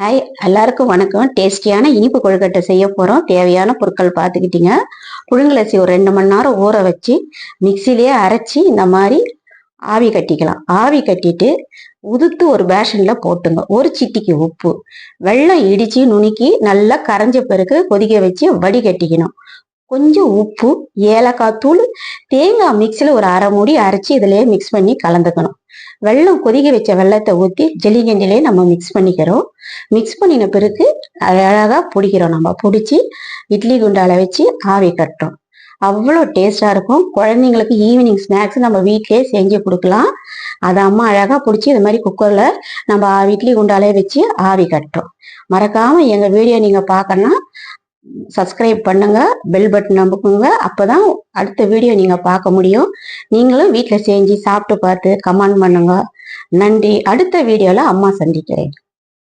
Hi, எல்லாருக்கும் வணக்கம். டேஸ்டியான இனிப்பு கொழுக்கட்டை செய்ய போகிறோம். தேவையான பொருட்கள் பார்த்துக்கிட்டிங்க. புழுங்கலரிசி ஒரு 2 மணி நேரம் ஊற வச்சு மிக்சிலேயே அரைச்சி இந்த மாதிரி ஆவி கட்டிக்கலாம். ஆவி கட்டிட்டு உதுத்து ஒரு பேஷனில் போட்டுங்க. ஒரு சிட்டிக்கு உப்பு, வெல்லம் இடித்து நுணுக்கி நல்லா கரைஞ்ச பிறகு கொதிக்க வச்சு வடிகட்டிக்கணும். கொஞ்சம் உப்பு, ஏலக்காய் தூள், தேங்காய் மிக்சியில் ஒரு அரை மூடி அரைச்சி இதிலேயே மிக்ஸ் பண்ணி கலந்துக்கணும். வெல்லம் கொதிக்க வச்ச வெள்ளத்தை ஊற்றி ஜெல்லிகண்டிலே நம்ம மிக்ஸ் பண்ணிக்கிறோம். மிக்ஸ் பண்ணின பிறகு அழகாக பிடிக்கிறோம். நம்ம பிடிச்சி இட்லி குண்டால வச்சு ஆவி கட்டுறோம். அவ்வளோ டேஸ்டாக இருக்கும். குழந்தைங்களுக்கு ஈவினிங் ஸ்நாக்ஸ் நம்ம வீட்டிலே செஞ்சு கொடுக்கலாம். அதை அம்மா அழகாக பிடிச்சி இது மாதிரி குக்கரில் நம்ம இட்லி குண்டாலே வச்சு ஆவி கட்டுறோம். மறக்காமல் எங்கள் வீடியோ நீங்கள் பார்க்கணுன்னா சப்ஸ்கிரைப் பண்ணுங்க, பெல் பட்டன் அமுக்குங்க. அப்போதான் அடுத்த வீடியோ நீங்க பார்க்க முடியும். நீங்களும் வீட்டில் செஞ்சு சாப்பிட்டு பார்த்து கமெண்ட் பண்ணுங்க. நன்றி. அடுத்த வீடியோல அம்மா சந்திக்கிறேன்.